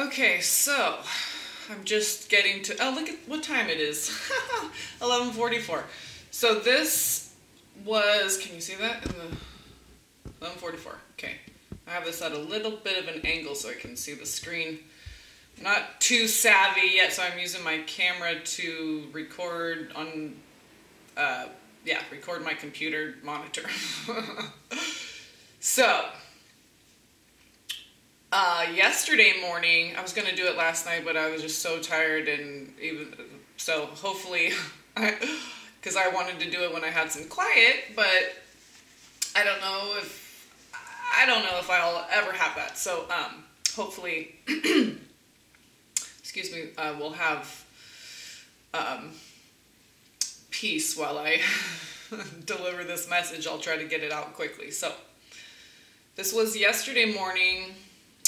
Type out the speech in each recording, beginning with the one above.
Okay, so I'm just getting to, oh, look at what time it is. 11:44. So this was, can you see that? In the 11:44. Okay. I have this at a little bit of an angle so I can see the screen. I'm not too savvy yet, so I'm using my camera to record on, record my computer monitor. So, yesterday morning, I was going to do it last night, but I was just so tired, and even so, hopefully, because I wanted to do it when I had some quiet, but I don't know if I'll ever have that. So, hopefully, excuse me, we'll have peace while I deliver this message. I'll try to get it out quickly. So, this was yesterday morning.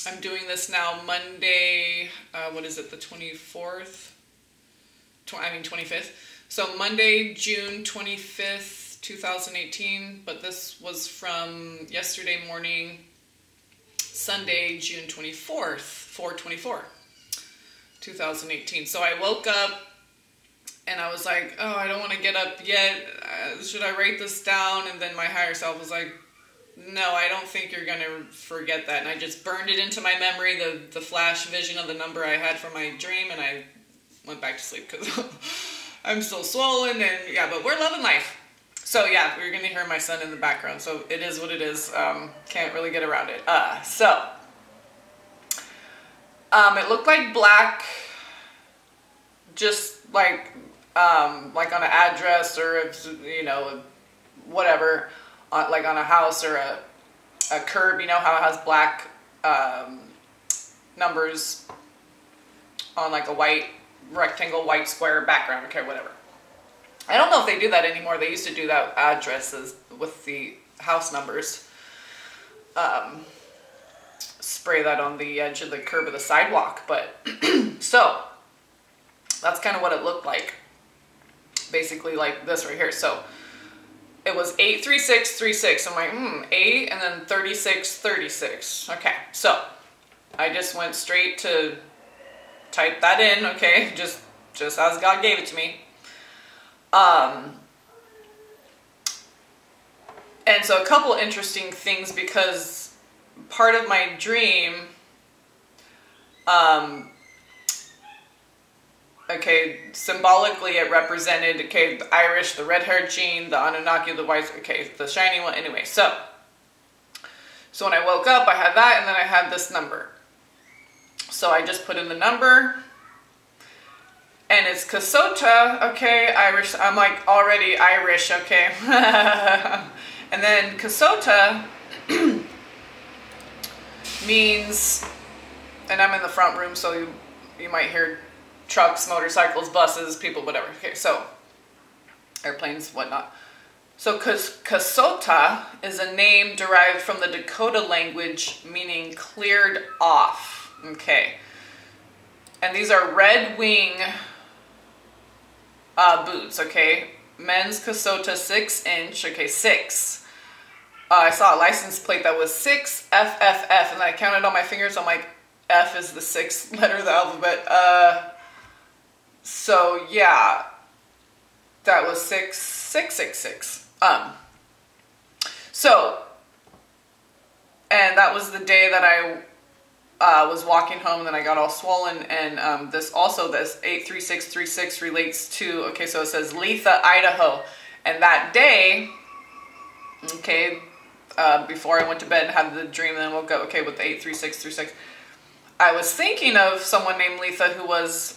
I'm doing this now Monday, what is it, the 24th? 25th. So Monday, June 25th, 2018, but this was from yesterday morning, Sunday, June 24th, 4/24, 2018. So I woke up and I was like, oh, I don't want to get up yet. Should I write this down? And then my higher self was like, no, I don't think you're going to forget that. And I just burned it into my memory, the flash vision of the number I had from my dream, and I went back to sleep because I'm still swollen, and yeah, but we're loving life. So yeah, we're going to hear my son in the background, so it is what it is. Can't really get around it. It looked like black, just like on an address, or if, you know, whatever, like on a house or a curb, you know how it has black numbers on like a white rectangle, white square background, okay, whatever. I don't know if they do that anymore. They used to do that addresses with the house numbers. Spray that on the edge of the curb of the sidewalk, but so that's kind of what it looked like. Basically like this right here. So it was 83636. I'm like, 8 and then 3636. Okay, so I just went straight to type that in, okay, just as God gave it to me. And so a couple interesting things, because part of my dream, okay, symbolically it represented, okay, the Irish, the red-haired gene, the Anunnaki, the white, okay, the shiny one, anyway, so when I woke up, I had that, and then I had this number. So I just put in the number, and it's Kasota, okay, Irish, I'm like already Irish, okay, and then Kasota means, and I'm in the front room, so you might hear trucks, motorcycles, buses, people, whatever. Okay, so airplanes, whatnot. So Kasota is a name derived from the Dakota language meaning cleared off. Okay. And these are Red Wing boots, okay. Men's Kasota 6-inch, okay, 6. I saw a license plate that was 6FFF, and then I counted on my fingers. I'm like, F is the 6th letter of the alphabet. So yeah, that was 6666. So, and that was the day that I was walking home, and then I got all swollen, and this 83636 relates to, okay, so it says Lethe, Idaho, and that day, okay, before I went to bed and had the dream and then woke up, okay, with the 83636, I was thinking of someone named Lethe who was,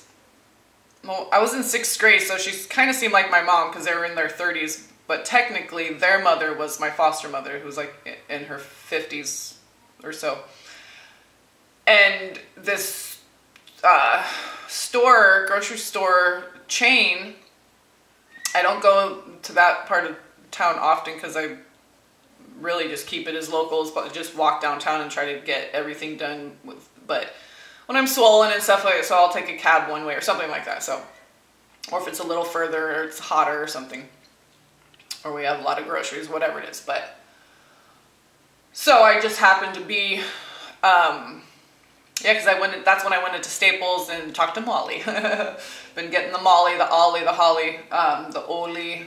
well, I was in 6th grade, so she kind of seemed like my mom because they were in their 30s, but technically their mother was my foster mother, who was like in her 50s or so. And this grocery store chain, I don't go to that part of town often because I really just keep it as locals, but just walk downtown and try to get everything done with, but when I'm swollen and stuff like that, so I'll take a cab one way or something like that. So, or if it's a little further or it's hotter or something, or we have a lot of groceries, whatever it is. But so I just happened to be Yeah, because that's when I went into Staples and talked to Molly. Been getting the Molly, the Ollie, the Holly, the Oli,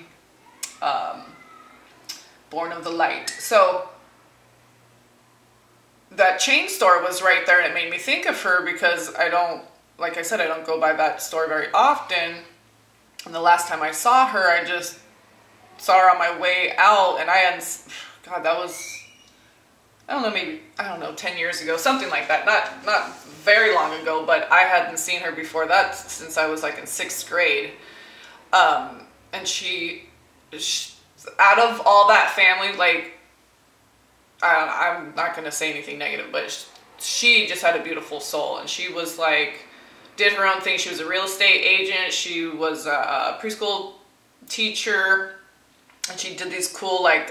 Born of the Light. So that chain store was right there, and it made me think of her because like I said, I don't go by that store very often. And the last time I saw her, I just saw her on my way out, and God, that was, I don't know, maybe, 10 years ago, something like that. Not very long ago, but I hadn't seen her before that since I was like in 6th grade. And she, out of all that family, like, I'm not going to say anything negative, but she just had a beautiful soul. And she was like, did her own thing. She was a real estate agent. She was a preschool teacher. And she did these cool, like,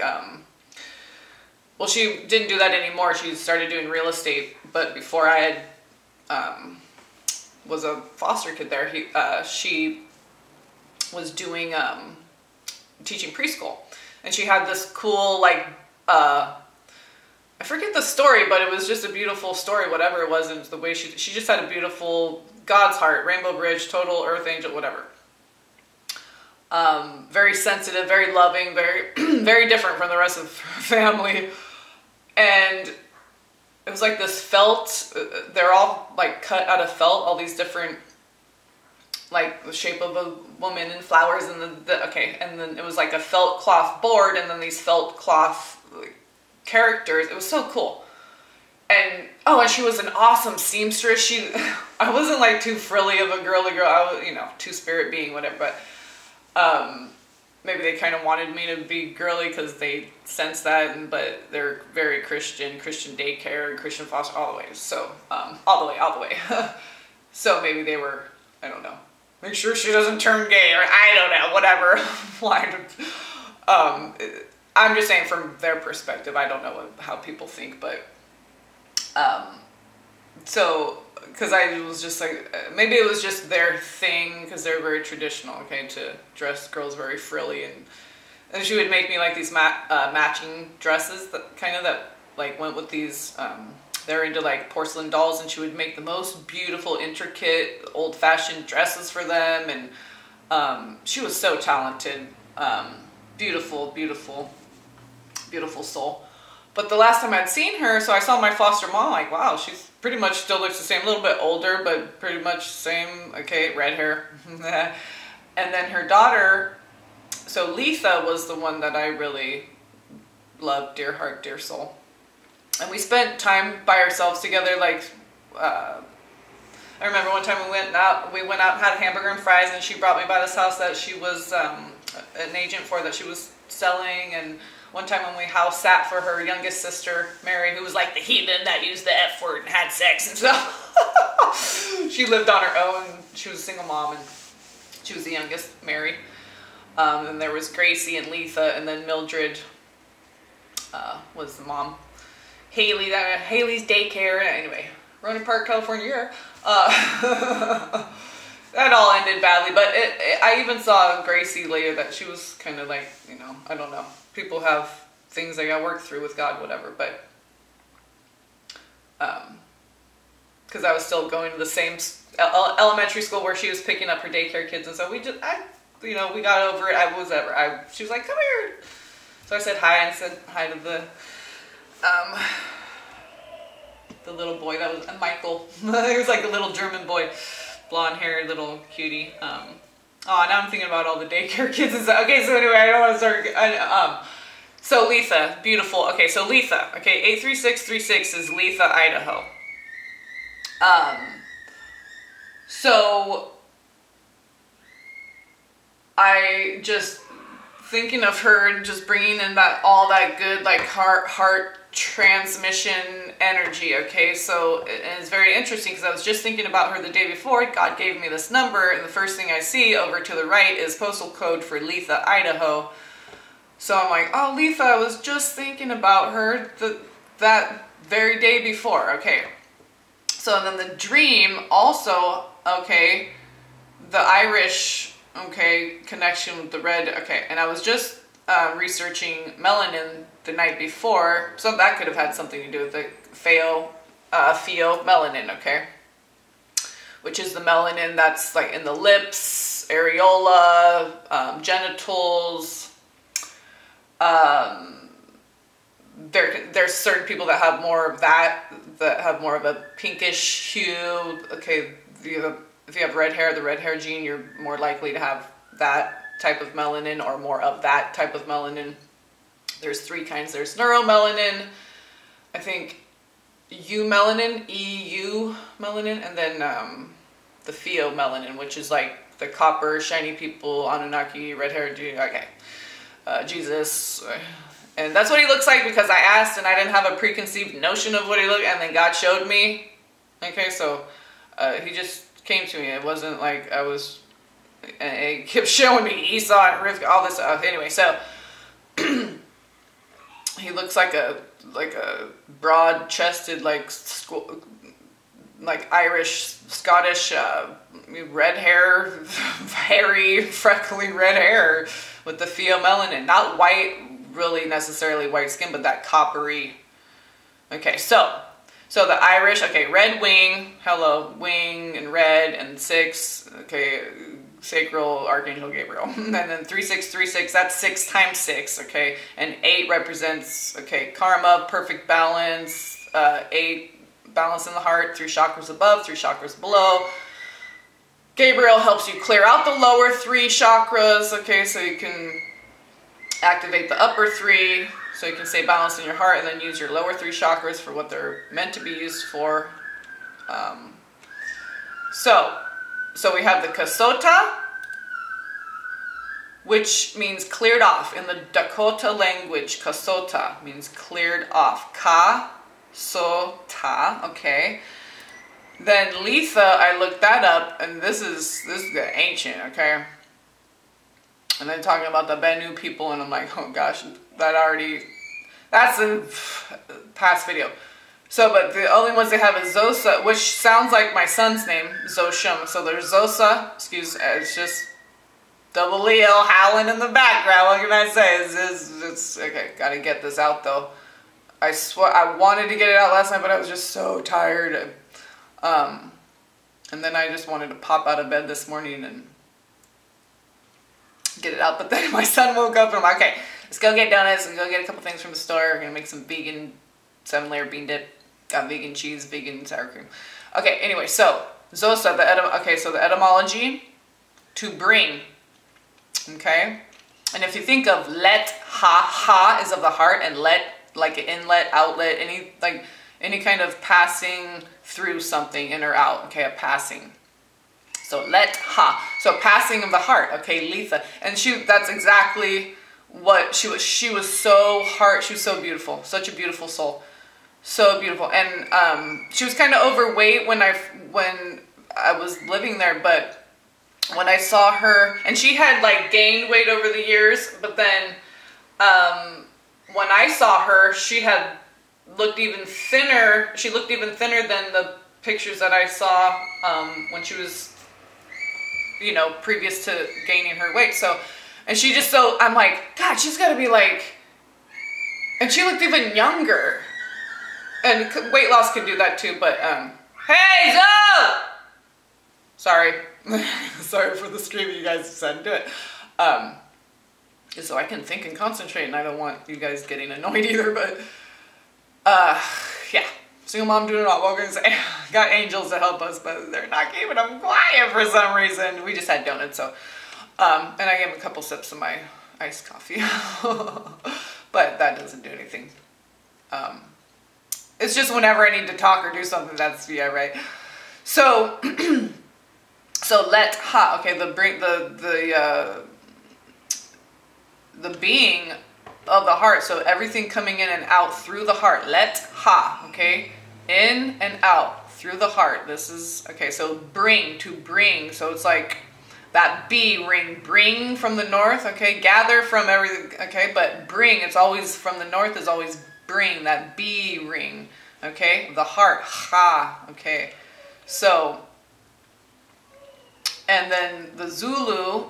well, she didn't do that anymore. She started doing real estate. But before I had, was a foster kid there, she was doing, teaching preschool. And she had this cool, like, I forget the story, but it was just a beautiful story, whatever it was. And the way she just had a beautiful God's heart, Rainbow Bridge, total earth angel, whatever. Very sensitive, very loving, very, very different from the rest of the family. And it was like this felt, they're all like cut out of felt, all these different, like the shape of a woman and flowers, and and then it was like a felt cloth board, and then these felt cloth characters. It was so cool. And and she was an awesome seamstress. I wasn't like too frilly of a girly girl. I was, two-spirit being, whatever, but maybe they kind of wanted me to be girly because they sense that, but they're very Christian daycare and Christian foster, all the way. So, all the way. So maybe they were, I don't know, make sure she doesn't turn gay, or I don't know, whatever. I'm just saying from their perspective, I don't know how people think, but, so, because I was just like, maybe it was just their thing, because they're very traditional, okay, to dress girls very frilly, and she would make me like these matching dresses that like went with these, they're into like porcelain dolls, and she would make the most beautiful, intricate, old-fashioned dresses for them, and she was so talented, beautiful, beautiful, beautiful soul. But the last time I'd seen her, so I saw my foster mom, like, wow, she's pretty much still looks the same, a little bit older, but pretty much same, okay, red hair. And then her daughter, so Letha was the one that I really loved, dear heart, dear soul. And we spent time by ourselves together, like, I remember one time we went out and had a hamburger and fries, and she brought me by this house that she was an agent for, that she was selling. And one time when we house sat for her youngest sister, Mary, who was like the heathen that used the F word and had sex and stuff. She lived on her own. She was a single mom, and she was the youngest, Mary. And there was Gracie and Letha, and then Mildred was the mom. Haley's daycare. Anyway, Ronan Park, California. That all ended badly, but I even saw Gracie later, that she was kind of like, I don't know. People have things they got to work through with God, whatever, but because I was still going to the same elementary school where she was picking up her daycare kids, and so we got over it. She was like, come here. So I said hi, and said hi to the little boy. That was Michael. He was like a little German boy, blonde hair, little cutie. Now I'm thinking about all the daycare kids and stuff. Okay, so anyway, I don't want to start. So Letha, beautiful. Okay, so Letha. Okay, 83636 is Letha, Idaho. So I just thinking of her and just bringing in all that good, like heart transmission energy. Okay, so it's very interesting because I was just thinking about her the day before. God gave me this number, and the first thing I see over to the right is postal code for Letha, Idaho. So I'm like, oh, Letha, I was just thinking about her that very day before. Okay, so then the dream also, okay, the Irish, okay, connection with the red, okay, and I was just researching melanin the night before, so that could have had something to do with the Feo pheomelanin, okay? Which is the melanin that's like in the lips, areola, genitals. There's certain people that have more of that have more of a pinkish hue. Okay, if you have red hair, the red hair gene, you're more likely to have that type of melanin or more of that type of melanin. There's 3 kinds. There's neuromelanin, I think eumelanin, melanin, and then the pheomelanin, which is like the copper, shiny people, Anunnaki, red hair, okay, Jesus. And that's what he looks like because I asked and I didn't have a preconceived notion of what he looked, and then God showed me. Okay, so he just came to me. It wasn't like I was, and he kept showing me Esau and Rivka, all this stuff. Anyway, so he looks like a broad-chested, like Irish, Scottish, red hair, hairy, freckly red hair with the pheomelanin. Not white, really necessarily white skin, but that coppery. Okay, so the Irish, okay, red wing, hello, wing and red and 6, okay, sacral Archangel Gabriel. And then 3636, that's 6 times 6, okay, and 8 represents, okay, karma, perfect balance, 8 balance in the heart, 3 chakras above, 3 chakras below. Gabriel helps you clear out the lower 3 chakras, okay, so you can activate the upper 3, so you can stay balanced in your heart, and then use your lower 3 chakras for what they're meant to be used for. So we have the Kasota, which means cleared off. In the Dakota language, Kasota means cleared off. Ka-so-ta, okay. Then Letha, I looked that up, and this is the ancient, okay. And then talking about the Bennu people, and I'm like, oh gosh, that's a past video. So, but the only ones they have is Zosa, which sounds like my son's name, Zoshum. So there's Zosa, it's just double Leo howling in the background. What can I say? It's okay, gotta get this out though. I swear, I wanted to get it out last night, but I was just so tired. And then I just wanted to pop out of bed this morning and get it out. But then my son woke up and I'm like, okay, let's go get donuts and go get a couple things from the store. We're gonna make some vegan 7-layer bean dip. Got vegan cheese, vegan sour cream. Okay, anyway, so Zosa, so the etymology, to bring. Okay? And if you think of let, ha is of the heart, and let, like an inlet, outlet, any kind of passing through something, in or out, okay, a passing. So let, ha, so passing of the heart, okay, Letha. And that's exactly what she was. She was so beautiful, such a beautiful soul. So beautiful. And she was kind of overweight when I was living there, but when I saw her, and she had like gained weight over the years, but then when I saw her, she had looked even thinner. She looked even thinner than the pictures that I saw when she was, you know, previous to gaining her weight. So, and she just, so I'm like, God, she's got to be like, and she looked even younger. And weight loss can do that too, but, hey, Zoe! Sorry. Sorry for the stream, you guys decided to do it. So I can think and concentrate, and I don't want you guys getting annoyed either, but, yeah. Single mom doing it all. What we're gonna say, got angels to help us, but they're not keeping them quiet for some reason. We just had donuts, so, and I gave them a couple sips of my iced coffee, but that doesn't do anything. It's just whenever I need to talk or do something, that's, yeah, right. So, so let ha, okay, the being of the heart, so everything coming in and out through the heart, let ha, okay, in and out through the heart. This is, okay, so bring, to bring, so it's like that B ring, bring from the north, okay, gather from everything, okay, but bring, it's always from the north, is always bring, that B ring, okay, the heart, ha, okay, so, and then the Zulu,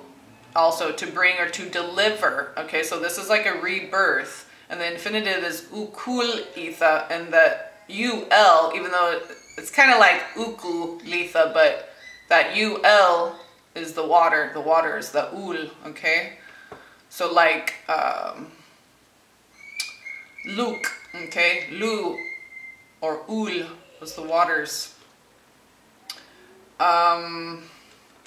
also to bring or to deliver, okay, so this is like a rebirth, and the infinitive is ukul itha, and the UL, even though it's kind of like ukulitha, but that UL is the water. The water is the ul, okay? So like Luke, okay? Lu or ul was the waters.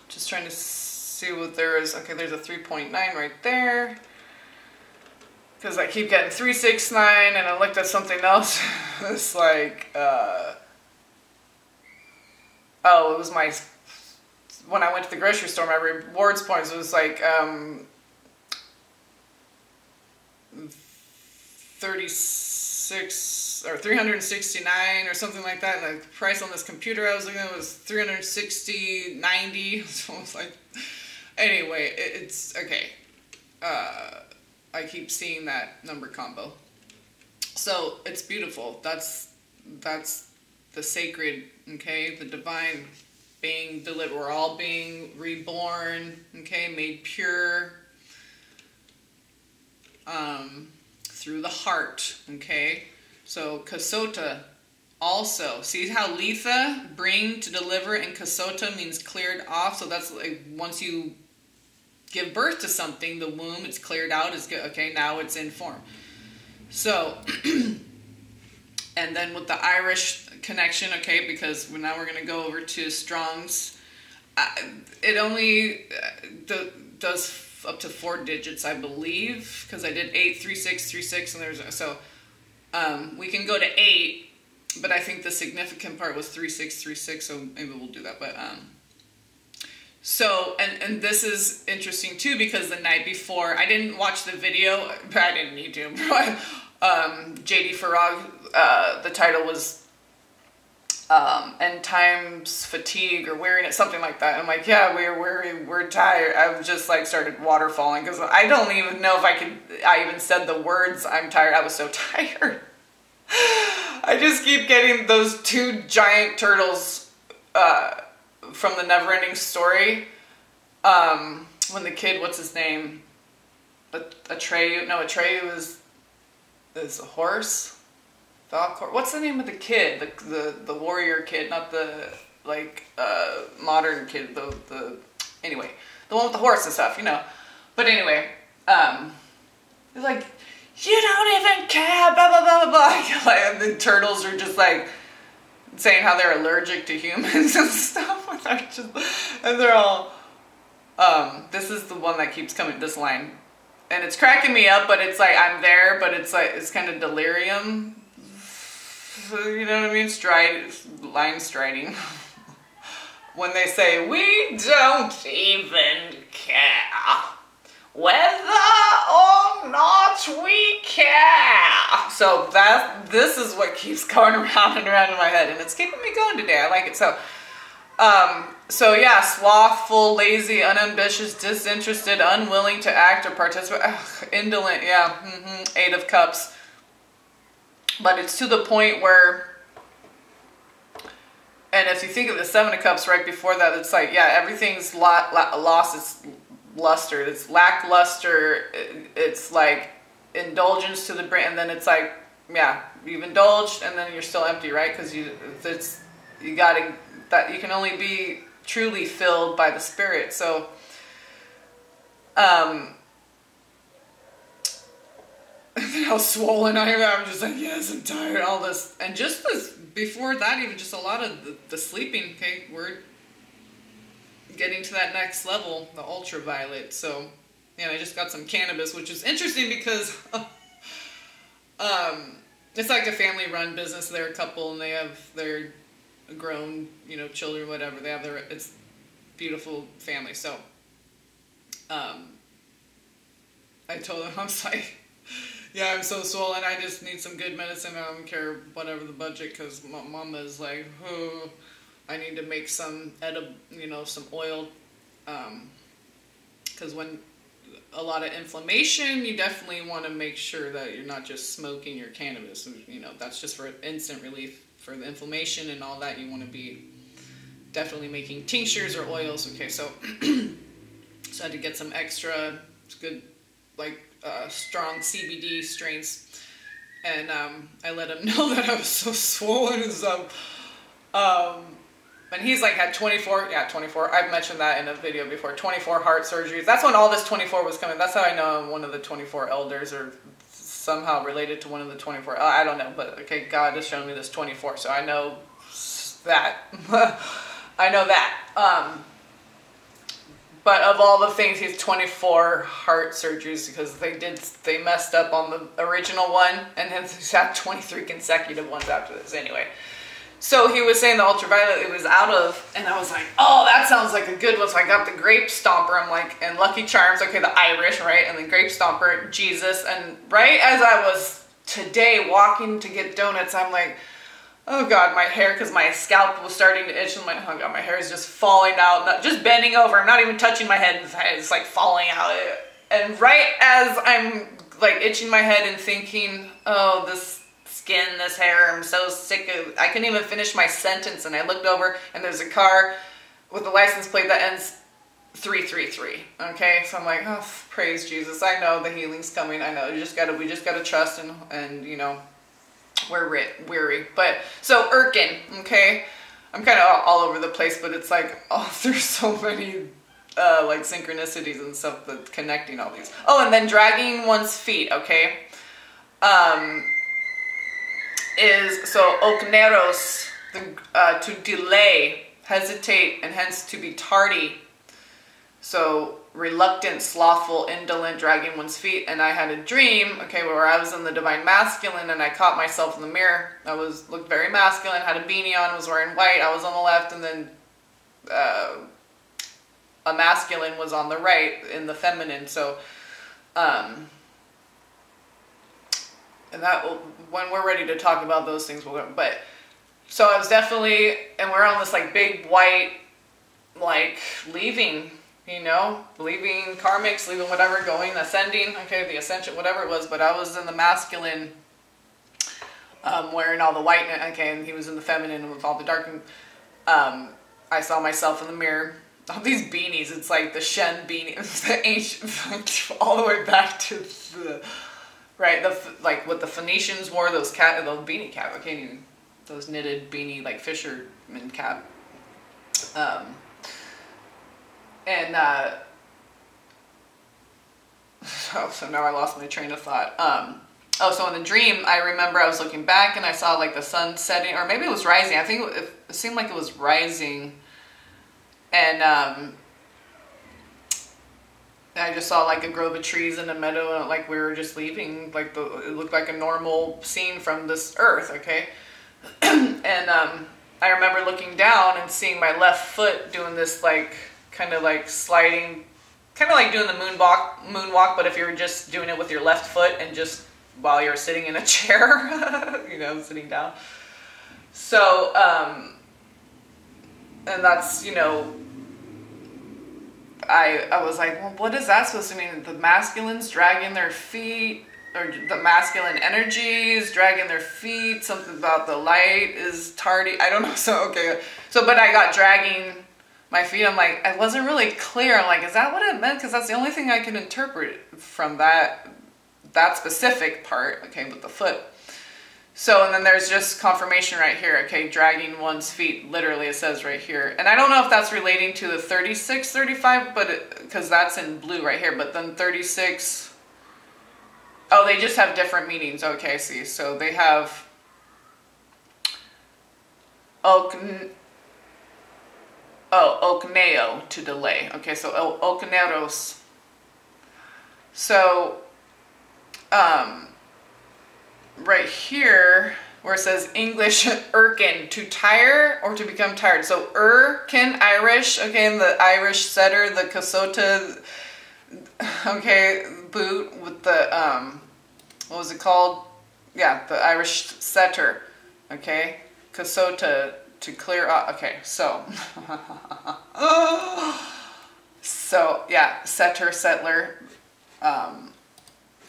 Just trying to see what there is. Okay, there's a 3.9 right there. Because I keep getting 369, and I looked at something else. It's like, oh, it was my, when I went to the grocery store, my rewards points, it was like 36 or 369 or something like that. And the price on this computer I was looking at was 360.90. So it's like, anyway, it's okay. I keep seeing that number combo. So it's beautiful. That's the sacred, okay? The divine being delivered. We're all being reborn, okay? Made pure through the heart, okay? So kasota also. See how litha, bring, to deliver, and kasota means cleared off. So that's like once you give birth to something, the womb, it's cleared out, it's good. Okay, now it's in form. So, and then with the Irish connection, okay, because now we're going to go over to Strong's. It only does up to 4 digits, I believe, because I did 83636, and there's so we can go to 8, but I think the significant part was 3636, so maybe we'll do that. But so, and this is interesting too, because the night before, I didn't watch the video, but I didn't need to. JD Farag, the title was End Times Fatigue or Weariness, something like that. I'm like, yeah, we're tired. I've just like started waterfalling, because I don't even know if I even said the words I'm tired. I was so tired. I just keep getting those 2 giant turtles from the Neverending Story. When the kid, what's his name? Atreyu is a horse. Falcor. What's the name of the kid? The warrior kid, not the like modern kid. The anyway, the one with the horse and stuff, you know. But anyway, it's like, you don't even care, blah blah blah blah blah. And the turtles are just like saying how they're allergic to humans and stuff. And they're all, this is the one that keeps coming, this line. And it's cracking me up, but it's like, I'm there, but it's like, it's kind of delirium. You know what I mean? Line striding. When they say, we don't even care whether or not we care. So this is what keeps going around and around in my head, and it's keeping me going today. I like it. So yeah, slothful, lazy, unambitious, disinterested, unwilling to act or participate. Ugh, indolent, yeah. 8 of Cups. But it's to the point where, and if you think of the 7 of Cups right before that, it's like, yeah, everything's lost its luster. It's lackluster. It's like indulgence to the brain, and then it's like, yeah, you've indulged, and then you're still empty, right? Because you gotta, that you can only be truly filled by the Spirit. So, how swollen I am. I'm just like, yes, I'm tired. All this, and just this before that, even just a lot of the sleeping. Okay, we're getting to that next level, the ultraviolet. So, yeah, I just got some cannabis, which is interesting because it's like a family-run business. They're a couple, and they have their grown, you know, children, whatever. They have it's beautiful family. So, I told them, I was like, yeah, I'm so swollen. I just need some good medicine. I don't care whatever the budget, because my mama is like, oh, I need to make some some oil, because when a lot of inflammation, you definitely want to make sure that you're not just smoking your cannabis. You know, that's just for instant relief for the inflammation and all that. You want to be definitely making tinctures or oils. Okay, so so I had to get some extra good, like strong CBD strains, And I let him know that I was so swollen and stuff. And he's like had 24, yeah, 24. I've mentioned that in a video before, 24 heart surgeries. That's when all this 24 was coming. That's how I know I'm one of the 24 elders, or somehow related to one of the 24. I don't know, but okay, God has shown me this 24, so I know that. I know that. But of all the things, he's 24 heart surgeries because they messed up on the original one, and then he's had 23 consecutive ones after this anyway. So he was saying the ultraviolet it was out of, and I was like, oh, that sounds like a good one. So I got the grape stomper. I'm like, and Lucky Charms, okay, the Irish, right? And then grape stomper, Jesus. And right as I was today walking to get donuts, I'm like, oh God, my hair, because my scalp was starting to itch. And I'm like, oh God, my hair is just falling out. Not, just bending over. I'm not even touching my head. It's like falling out. And right as I'm like itching my head and thinking, oh, this skin, this hair, I'm so sick of, I couldn't even finish my sentence, and I looked over and there's a car with a license plate that ends 333. Okay, so I'm like, oh, praise Jesus. I know the healing's coming. I know we just gotta trust, and you know, we're weary. But so Irkin, okay, I'm kind of all over the place, but it's like, oh, there's so many like synchronicities and stuff that connecting all these. Oh, and then dragging one's feet, okay. Is so okneros, to delay, hesitate, and hence to be tardy. So reluctant, slothful, indolent, dragging one's feet. And I had a dream, okay, where I was in the divine masculine, and I caught myself in the mirror. I looked very masculine, had a beanie on, was wearing white. I was on the left, and then a masculine was on the right in the feminine. So and that, when we're ready to talk about those things, we'll go. But, so I was definitely, and we're on this like big white, like leaving, you know, leaving karmics, leaving whatever, going, ascending, okay, the ascension, whatever it was. But I was in the masculine, wearing all the white, okay, and he was in the feminine with all the dark. I saw myself in the mirror. All these beanies, it's like the Shen beanie, the ancient, all the way back to the, right, like what the Phoenicians wore, those beanie cap, I can't even, those knitted beanie, like fisherman cap. So now I lost my train of thought. Oh, so in the dream, I remember I was looking back and I saw like the sun setting, or maybe it was rising. I think it seemed like it was rising. And I just saw like a grove of trees in a meadow, and like we were just leaving, like it looked like a normal scene from this earth, okay? And I remember looking down and seeing my left foot doing this like, kind of like sliding, kind of like doing the moonwalk, but if you're just doing it with your left foot and just while you're sitting in a chair, you know, sitting down. So, and that's, you know, I was like, well, what is that supposed to mean? The masculines dragging their feet, or the masculine energies dragging their feet, something about the light is tardy. I don't know. So, okay. So, but I got dragging my feet. I'm like, I wasn't really clear. I'm like, is that what it meant? Because that's the only thing I can interpret from that specific part, okay, with the foot. So, and then there's just confirmation right here, okay, dragging one's feet, literally it says right here. And I don't know if that's relating to the 36, 35, but because that's in blue right here, but then 36, oh, they just have different meanings, okay, see, so they have okneo, to delay, okay, so okneros. So, right here, where it says English, Irkin, to tire or to become tired. So Irkin, Irish, okay, and the Irish setter, the Kasota, okay, boot with the, what was it called? Yeah, the Irish setter, okay, Kasota, to clear up, okay, so, so, yeah, setter, settler,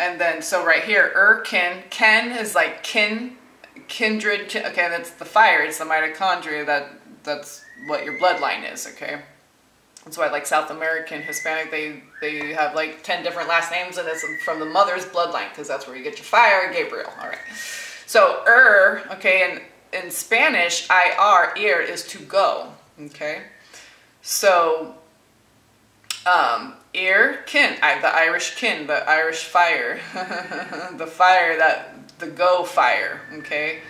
and then, so right here, Irkin, Ken is like kindred, okay, that's the fire, it's the mitochondria, that's what your bloodline is, okay? That's why like South American, Hispanic, they have like 10 different last names, and it's from the mother's bloodline, because that's where you get your fire, Gabriel. All right. So okay, and in Spanish, ir is to go. Okay. So kin, the Irish kin, the Irish fire, the fire the go fire. Okay.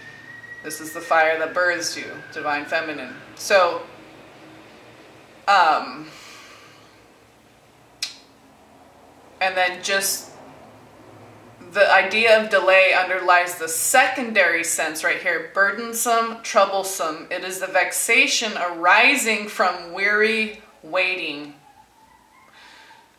This is the fire that births you, divine feminine. So and then just the idea of delay underlies the secondary sense right here, burdensome, troublesome. It is the vexation arising from weary waiting.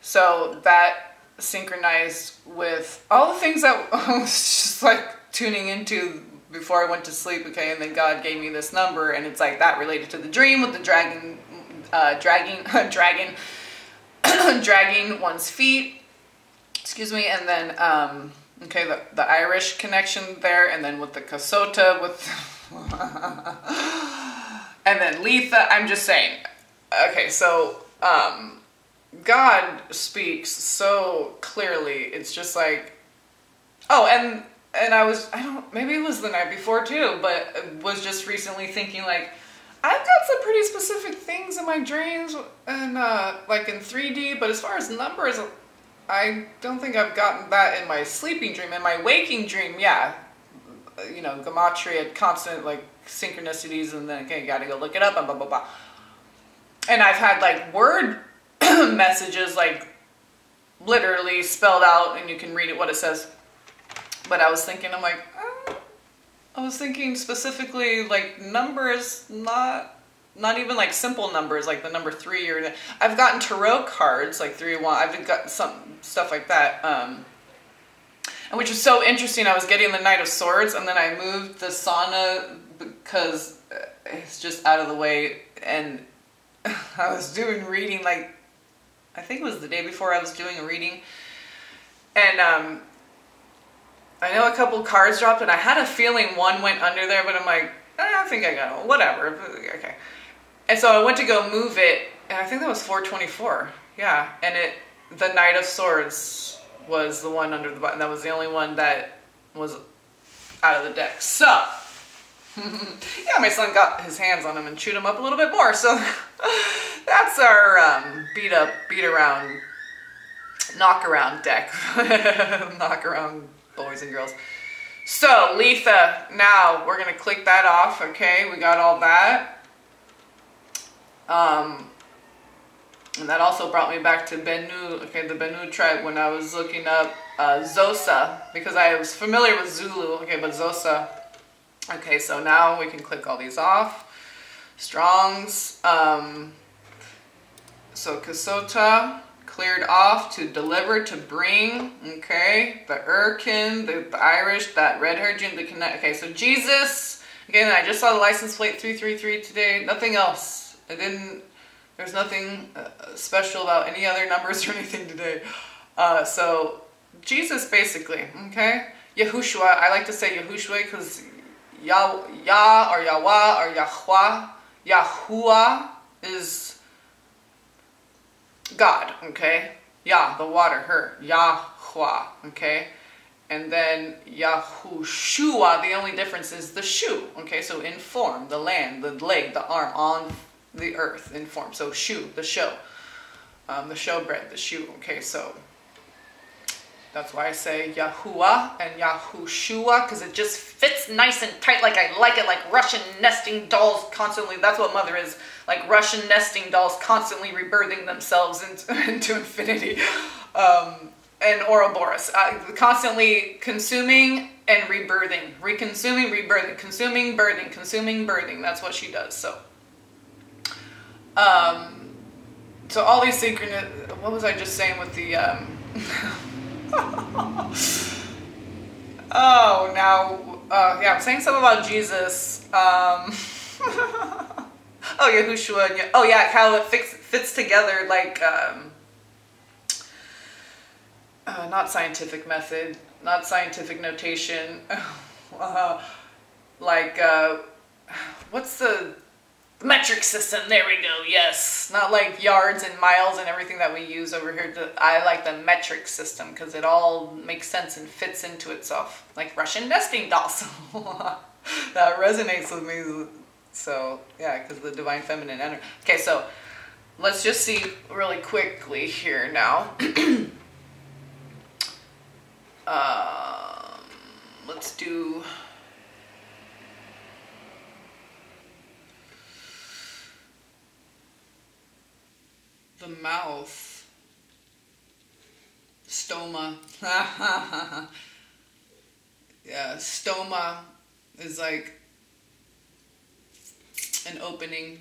So that synchronized with all the things that I was just like tuning into before I went to sleep, okay, and then God gave me this number, and it's like that related to the dream with the dragging one's feet, excuse me, and then okay, the Irish connection there, and then with the Kasota, with and then Letha. I'm just saying, okay, so God speaks so clearly. It's just like, oh, and maybe it was the night before too, but was just recently thinking like, I've got some pretty specific things in my dreams and like in 3D, but as far as numbers, I don't think I've gotten that in my sleeping dream. In my waking dream, yeah, you know, gematria, constant like synchronicities, and then okay, gotta go look it up and blah blah blah. And I've had like word messages like literally spelled out, and you can read it what it says. But I was thinking, I'm like, I was thinking specifically like numbers, not even like simple numbers like the number 3 or I've gotten tarot cards like 3 1. I've got some stuff like that, and which was so interesting. I was getting the Knight of Swords, and then I moved the sauna because it's just out of the way, and I was doing reading like I think it was the day before I was doing a reading, and I know a couple cards dropped, and I had a feeling one went under there, but I'm like, I think I got it, whatever, okay. And so I went to go move it, and I think that was 424, yeah, and the Knight of Swords was the one under the button. That was the only one that was out of the deck. So, yeah, my son got his hands on him and chewed him up a little bit more, so that's our beat around, knock around deck, knock around boys and girls. So Letha, now we're gonna click that off. Okay, we got all that, and that also brought me back to Bennu. Okay, the Bennu tribe, when I was looking up Xhosa, because I was familiar with Zulu. Okay, but Xhosa. Okay, so now we can click all these off. Strongs, so Kasota, cleared off, to deliver, to bring, okay, the Urkin, the Irish, that red-haired June, the connect, okay, so Jesus, again, I just saw the license plate 333 today, nothing else, there's nothing special about any other numbers or anything today, so Jesus, basically, okay, Yahushua, I like to say Yahushua, because Yah, or Yahweh, or Yahweh, Yahuwah is God, okay? Yah, the water, her, Yahweh, okay? And then Yahushua, the only difference is the shoe, okay? So in form, the land, the leg, the arm, on the earth, in form. So shoe, the show, the showbread, the shoe, okay? So that's why I say Yahuwah and Yahushua, because it just fits nice and tight, like I like it, like Russian nesting dolls constantly. That's what mother is, like Russian nesting dolls constantly rebirthing themselves into infinity. And Ouroboros, constantly consuming and rebirthing, reconsuming, rebirthing, consuming, birthing, consuming, birthing. That's what she does. So, so all these synchronous. What was I just saying with the? Oh, now, yeah, I'm saying something about Jesus. Oh, Yahushua. Oh, yeah, how it fits together, like, not scientific method, not scientific notation. Like, what's the Metric system, there we go, yes. Not like yards and miles and everything that we use over here. I like the metric system because it all makes sense and fits into itself. Like Russian nesting dolls. That resonates with me. So, yeah, because the divine feminine energy. Okay, so let's just see really quickly here now. Let's do... the mouth. Stoma. Yeah, stoma is like an opening.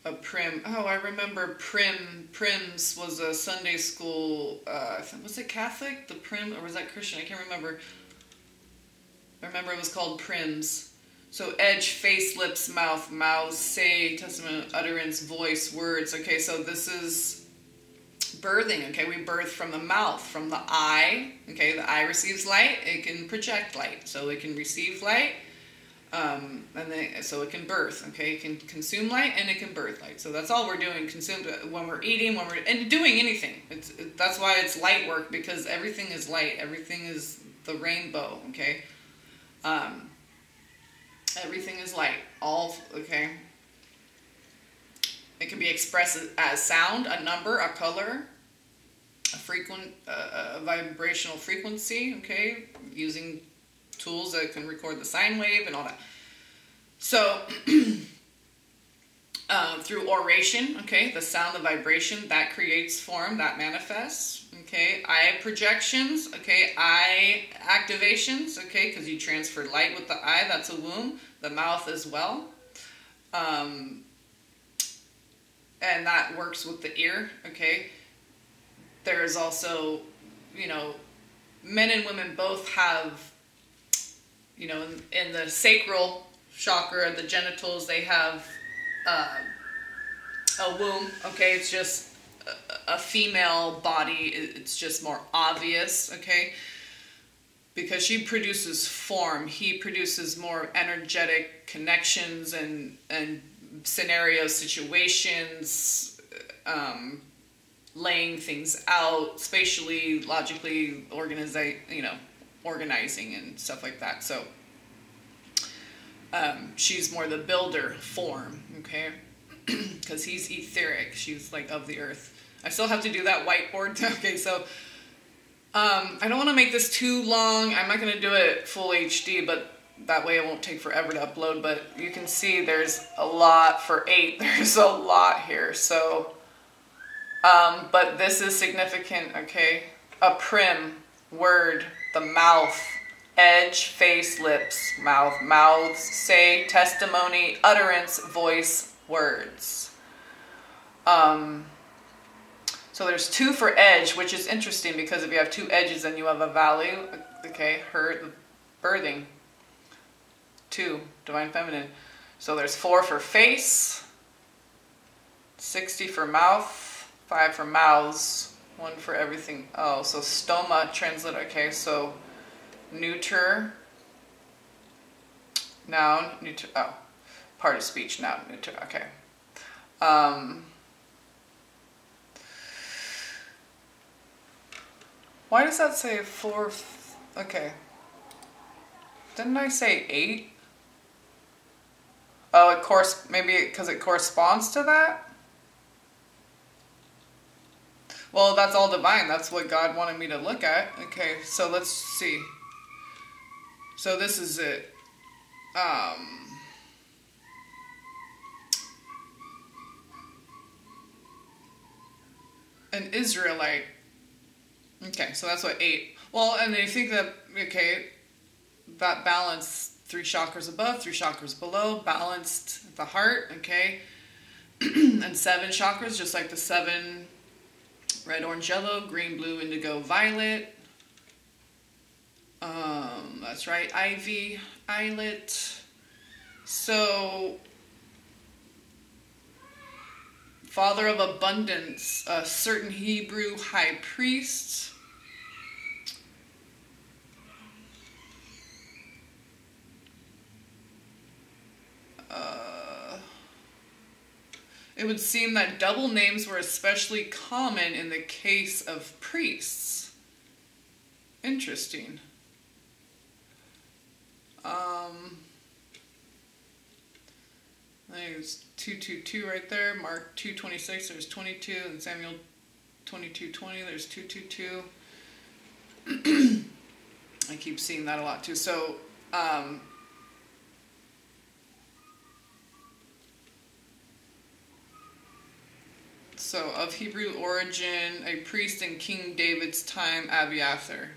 A prim. Oh, I remember Prims was a Sunday school, was it Catholic? The prim, or was that Christian? I can't remember. I remember it was called Prims. So edge, face, lips, mouth, mouths, say, testament, utterance, voice, words. Okay, so this is birthing. Okay, we birth from the mouth, from the eye. Okay, the eye receives light. It can project light, so it can receive light, and then so it can birth. Okay, it can consume light and it can birth light. So that's all we're doing. Consume when we're eating, when we're and doing anything. That's why it's light work, because everything is light. Everything is the rainbow. Okay. Everything is light. All, okay. It can be expressed as sound, a number, a color, a vibrational frequency, okay, using tools that can record the sine wave and all that. So, through oration, okay, the sound, the vibration, that creates form, that manifests, okay, eye projections, okay, eye activations, okay, because you transfer light with the eye, that's a womb, the mouth as well, and that works with the ear, okay. There's also, you know, men and women both have, you know, in the sacral chakra, the genitals, they have a womb, okay, it's just a female body, it's just more obvious, okay, because she produces form, he produces more energetic connections and scenarios, situations, laying things out, spatially, logically, organizing and stuff like that. So she's more the builder form, okay, because he's etheric, she's like of the earth. I still have to do that whiteboard. Okay, so I don't want to make this too long. I'm not going to do it full HD, but that way it won't take forever to upload. But you can see there's a lot for 8. There's a lot here. So, but this is significant, okay? A prim, word, the mouth, edge, face, lips, mouth, mouths, say, testimony, utterance, voice, words. So there's 2 for edge, which is interesting because if you have 2 edges, then you have a value. Okay, her, birthing. 2, divine feminine. So there's 4 for face, 60 for mouth, 5 for mouths, 1 for everything. Oh, so stoma, translate. Okay, so neuter, noun, neuter. Oh, part of speech, noun, neuter. Okay. Why does that say 4? Okay. Didn't I say 8? Oh, maybe because it corresponds to that? Well, that's all divine. That's what God wanted me to look at. Okay, so let's see. So this is it. An Israelite. Okay, so that's what 8. Well, and you think that, okay, that balance, 3 chakras above, 3 chakras below, balanced the heart, okay, and 7 chakras, just like the 7 red, orange, yellow, green, blue, indigo, violet. That's right, ivy, eyelet. So, father of abundance, a certain Hebrew high priest. it would seem that double names were especially common in the case of priests. Interesting. There's 222 right there. Mark 2:26, there's 22, and Samuel 22:20, there's 222. I keep seeing that a lot too. So, of Hebrew origin, a priest in King David's time, OviHathor.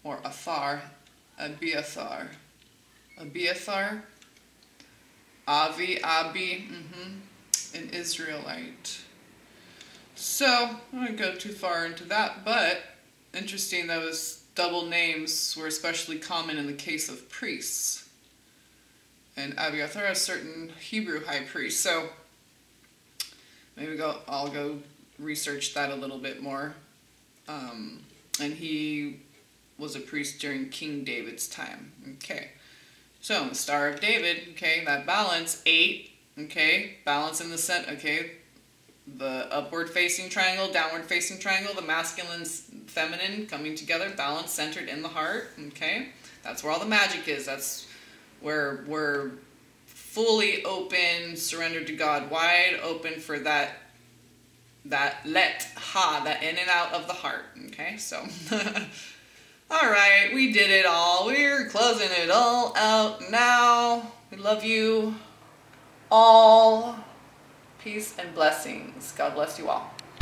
Or OviHathor. An Israelite. So, I don't want to go too far into that, but interesting, those double names were especially common in the case of priests. And OviHathor, a certain Hebrew high priest. So, maybe I'll go research that a little bit more. And he was a priest during King David's time. Okay. So, the Star of David, okay, that balance, 8, okay, balance in the center, okay, the upward facing triangle, downward facing triangle, the masculine, feminine coming together, balance centered in the heart, okay, that's where all the magic is. That's where we're fully open, surrendered to God, wide open for that that in and out of the heart, okay, so... Alright, we did it all. We're closing it all out now. We love you all. Peace and blessings. God bless you all.